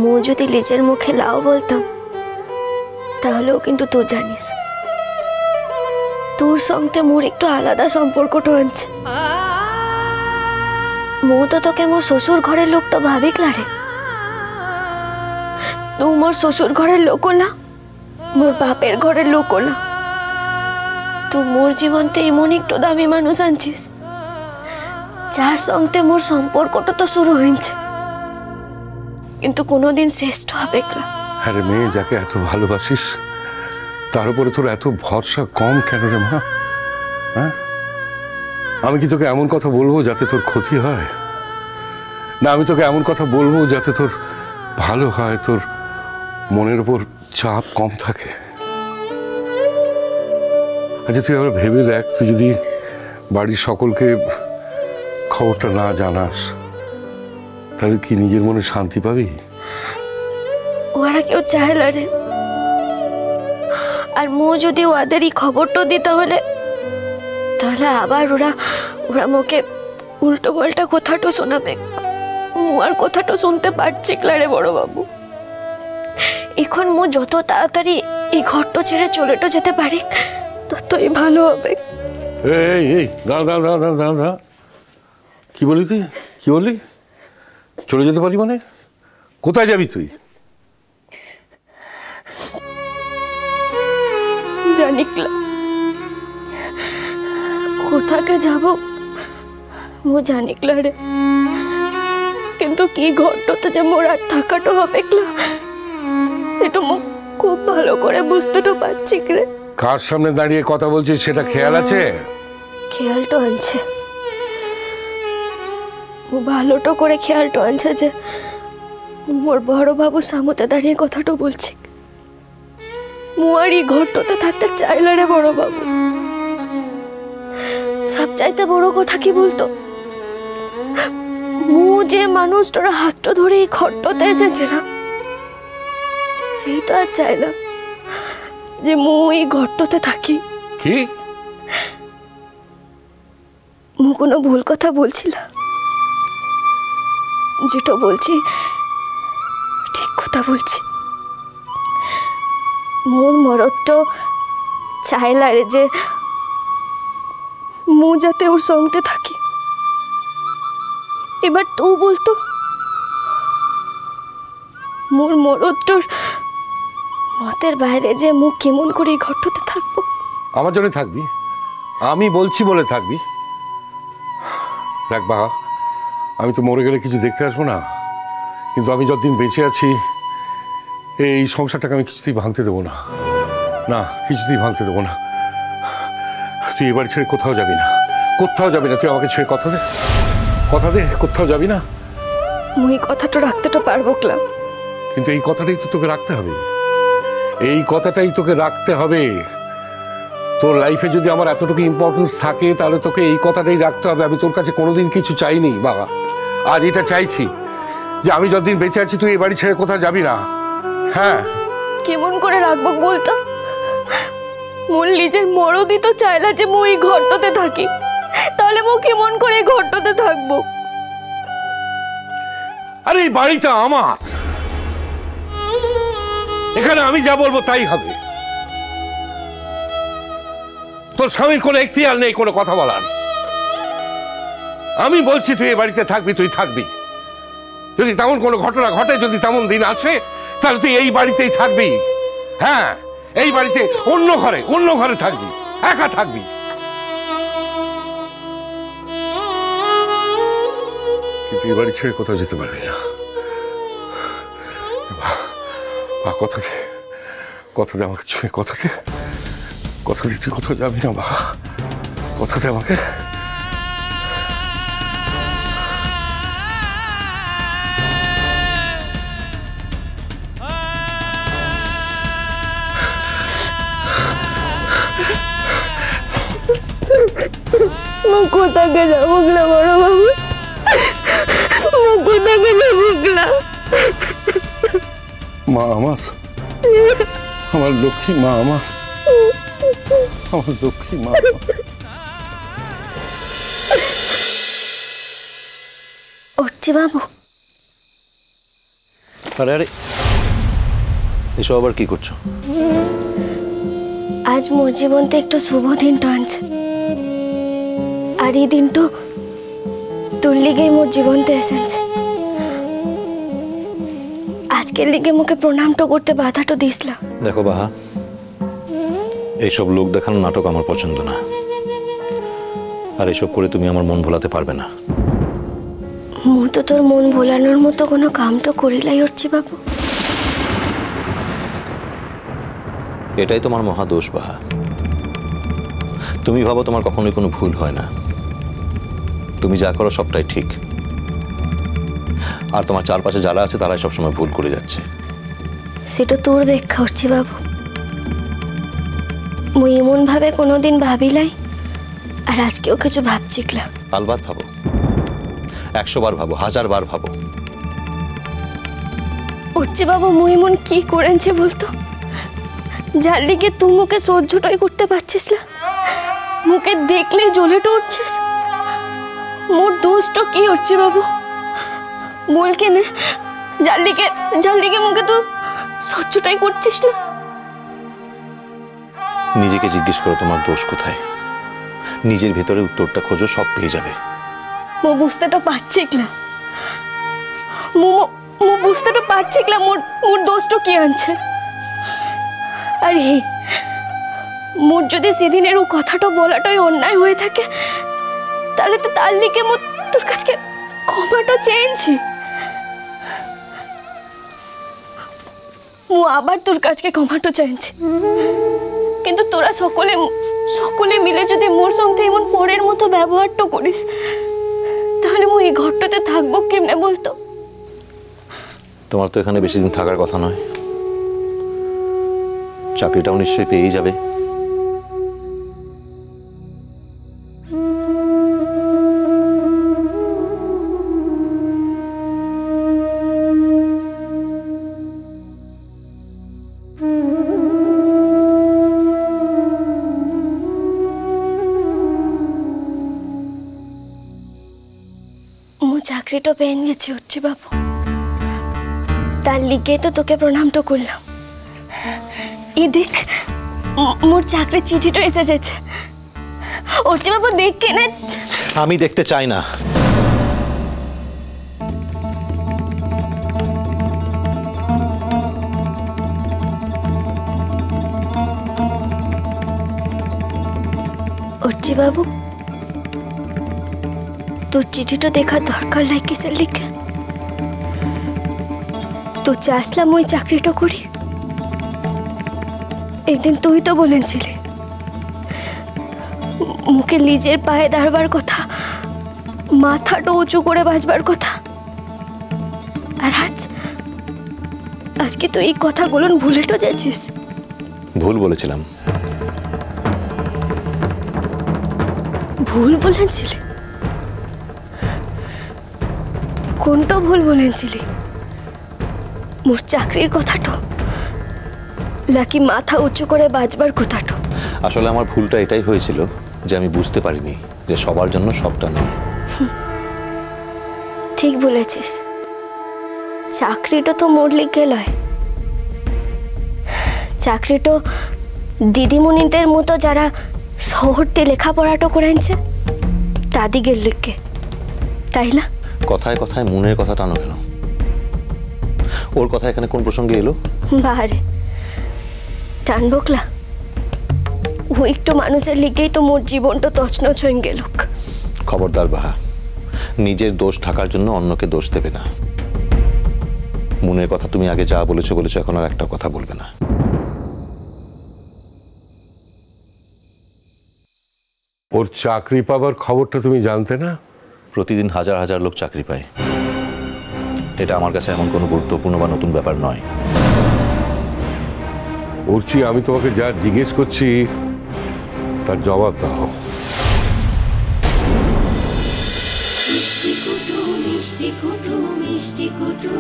মু যদি নিজের মুখে লাও বলতাম তাহলেও কিন্তু তুই জানিস তোর সঙ্গে মোর একটু আলাদা সম্পর্কটা আছে। মু তো তোকে মোর শ্বশুর ঘরের লোকটা ভাবিকলা রে। তুই মোর শ্বশুর ঘরের লোক না, মোর বাপের ঘরের লোক না। তুই মোর জীবনতে এমন একটু দামি মানুষ আনছিস যার সঙ্গে মোর সম্পর্কটা তো শুরু হয়েছে কিন্তু কোনোদিন শেষ হবে না। আরে মেয়ে, যাকে এত ভালোবাসিস তার উপরে তোর এত ভরসা কম কেন রে মা? হ্যাঁ, আমি কি তোকে এমন কথা বলবো যাতে তোর ক্ষতি হয়? না, আমি তোকে এমন কথা বলবো যাতে তোর ভালো হয়, তোর মনের উপর চাপ কম থাকে। আচ্ছা, তুই আবার ভেবে দেখ, তুই যদি বাড়ির সকলকে খবরটা না জানাস তাহলে কি নিজের মনে শান্তি পাবি? ওরা কেউ চায় না রে। আর মু যদি ওদেরই খবরটা দিই তাহলে আবার ওরা মুখে উল্টো পাল্টা কথাটা শোনাবে। মু আর কথাটা শুনতে পারছি না রে বড় বাবু। এখন মু যত তাড়াতাড়ি এই ঘরটা ছেড়ে চলেটো যেতে পারি ততই ভালো হবে। এই এই দাঁড়া দাঁড়া দাঁড়া দাঁড়া দাঁড়া, কি বলি তুই? কি বললি? চলে যেতে পারি মানে? কোথায় যাবি তুই? জানিকলা কোথাকে যাব মু জানিকলা রে, কিন্তু কি ঘরটাতে যে মোর আর থাকাটা হবে সেটা মু খুব ভালো করে বুঝতে তো পারছি রে। কার সামনে দাঁড়িয়ে কথা বলছিস সেটা খেয়াল আছে? খেয়ালটা আনছে, ও ভালোটা করে খেয়ালটা আনছে যে মোর বড় বাবু সামনে দাঁড়িয়ে কথাটা বলছি। মু আর এই ঘরটাতে থাকতে চাইলে রে বড় বাবু। সব চাইতে বড় কথা কি বলতো, মু যে মানুষটার হাতটা ধরে এই ঘরটাতে এসেছে না, সেই তো আর চাইলাম যে মু এই ঘরটাতে থাকি। কি? মু কোনো ভুল কথা বলছিলাম? যেটা বলছি ঠিক কথা বলছি। মোর মরদটা চাইলা রে যে মু যাতে ওর সঙ্গে থাকি। এবার তুই বলতো মোর মরদটার মতের বাইরে যে মু কেমন করে এই ঘরটাতে থাকবো? আমার জন্য থাকবি, আমি বলছি বলে থাকবি। দেখ বাবা, আমি তো মরে গেলে কিছু দেখতে আসবো না, কিন্তু আমি যতদিন বেঁচে আছি এই সংসারটাকে আমি কিছুতেই ভাঙতে দেবো না। না, কিছুতেই ভাঙতে দেবো না। তুই এবার ছেড়ে কোথাও যাবি না, কোথাও যাবি না। তুই আমাকে ছেড়ে কথা দে, কথা দে, কোথাও যাবি না। মুই কথাটা রাখতে তো পারবো ক্লাব, কিন্তু এই কথাটাই তো তোকে রাখতে হবে, এই কথাটাই তোকে রাখতে হবে। তোর লাইফে যদি আমার এতটুকু ইম্পর্টেন্স থাকে তাহলে তোকে এই কথাটাই রাখতে হবে। আমি তোর কাছে কোনোদিন কিছু চাইনি বাবা, আজ এটা চাইছি যে আমি যতদিন বেঁচে আছি তুই এই বাড়ি ছেড়ে কোথাও যাবি না। হ্যাঁ, কেমন করে রাখবো বলতো? মোর নিজের মরদই তো চাইলা যে মু এই ঘরটাতে থাকি, তাহলে মু কেমন করে এই ঘরটাতে থাকবো? আরে এই বাড়িটা আমার, এখানে আমি যা বলবো তাই হবে। তোর স্বামীর কোনো এখতিয়ার নেই কোনো কথা বলার। আমি বলছি তুই এই বাড়িতে থাকবি, তুই থাকবি। যদি তেমন কোনো ঘটনা ঘটে, যদি তেমন দিন আসে, তাহলে তুই এই বাড়িতেই থাকবি। হ্যাঁ, এই বাড়িতে অন্য ঘরে থাকবি, একা থাকবি। কিন্তু এই বাড়ি ছেড়ে কোথাও যেতে পারবি না। কথা দে, কথা দে আমাকে, ছুঁয়ে কথা দে, কথা দে, তুই কোথাও যাবি না বাবা, কথা দে আমাকে। কোথাকে যাবো না বড় বাবু, কোথাকে যাবো না? মা আমার, আমার লক্ষ্মী মা, আমার লক্ষ্মী মা। উঠছি বাবু, আরে আরে এসব আবার কি করছো? আজ মোর জীবনতে একটু শুভ দিন টানছে, আর এই দিনটা তোর লিগেই মোর জীবনতে এসেছে। আজকের লিগে মুখে প্রণামটা করতে বাধাটা দিসলা। দেখো বাহা, এইসব লোক দেখানো নাটক আমার পছন্দ না, আর এসব করে তুমি আমার মন ভোলাতে পারবে না। মু তো তোর মন ভোলানোর মতো কোনো কামটা করিলাই হচ্ছি বাবু। এটাই তোমার মহা দোষ বাহা। তুমি ভাবো তোমার কখনোই কোনো ভুল হয় না, তুমি যা করো সবটাই ঠিক, আর তোমার চারপাশে যারা আছে তারাই সবসময় ভুল করে যাচ্ছে। সেটা তোর ব্যাখ্যা হচ্ছি বাবু। মুই এমন ভাবে কোনোদিন ভাবিলাই, আর আজকেও কিছু ভাবছিলাম। আলবাত ভাবো, 100 বার ভাবো, 1000 বার ভাবো। উঠছে বাবু, মুই এমন কি করেছে বলতো, যার লিগে তুই মুখে সহ্যটাই করতে পারছিস না, মুখে দেখলেই জ্বলেটা উঠছিস। মোর দোষটা কি হচ্ছে বাবু বল কেনে, যার লিগে মুখে তুই সহ্যটাই করছিস না। নিজেকে জিজ্ঞেস করো তোমার দোষ কোথায়, নিজের ভেতরে উত্তরটা খোঁজো, সব পেয়ে যাবে। মো বুঝতেটা পারছি না, মো বুঝতেটা পারছি না মোর দোষটা কি আনছে। আর হে, মোর যদি সেদিনের ও কথাটা বলাটাই অন্যায় হয়ে থাকে, তাহলে তো তার লিগে মো তোর কাছে ক্ষমাটা চেয়েছি। মো আবার তোর কাছে ক্ষমাটা চাইছি, কিন্তু তোরা সকলে মিলে যদি মোর সঙ্গে এমন পরের মতো ব্যবহারটা করিস, তাহলে মো এই ঘরটাতে থাকবো কেমনে বলতো? তোমার তো এখানে বেশি দিন থাকার কথা নয়, চাকরিটাও নিশ্চয়ই পেয়েই যাবে। মো চাকরিটা পেয়ে গেছি হচ্ছে বাবু, তার লিগে তো তোকে প্রণামটা করলাম। এই দেখ, মোর চাকরির চিঠিটা এসে গেছে। হচ্ছে বাবু দেখ কেনে। আমি দেখতে চাই না। হচ্ছে বাবু, তোর চিঠিটা দেখার দরকার নাই কিসের লিখে? তো চাইছিলাম ওই চাকরিটা করি। একদিন তুই তো বলেছিলি মুখে নিজের পায়ে দাঁড়াবার কথা, মাথাটা উঁচু করে বাঁচবার কথা। আর আজকে তো এই কথাগুলো ভুলেটো যাচ্ছিস। ভুল বলেছিলাম। ভুল বলেছিলি? কোনটা ভুল বলেছিলি? মোর চাকরির কথাটা, নাকি মাথা উঁচু করে বাঁচবার কথাটা? আসলে আমার ভুলটা এটাই হয়েছিল যে আমি বুঝতে পারিনি যে সবার জন্য সবটা নয়। ঠিক বলেছিস, চাকরিটা তো মোর লিগে লয়, চাকরিটা দিদিমণিদের মতো যারা শহরতে লেখাপড়াটা করেছে তাদিগের লিগে, তাই না? কথায় কথায় মনের কথা টানো কেন? ওর কথা এখানে কোন প্রসঙ্গে এলো? বাহারে টানবকলা, ও একটু মানুষের লিগেই তো মোর জীবনটা তছনছ হয়ে গেল। খবরদার বাহা, নিজের দোষ ঢাকার জন্য অন্যকে দোষ দেবে না। মনের কথা তুমি আগে যা বলেছো, এখন আর একটা কথা বলবে না। ওর চাকরি পাবার খবরটা তুমি জানতে না? প্রতিদিন হাজার হাজার লোক চাকরি পায়, এটা আমার কাছে এমন কোনো গুরুত্বপূর্ণ বা নতুন ব্যাপার নয়। ওরচি, আমি তোমাকে যা জিজ্ঞেস করছি তার জবাব দাও। মিষ্টি কুটু মিষ্টি কুটু মিষ্টি কুটু।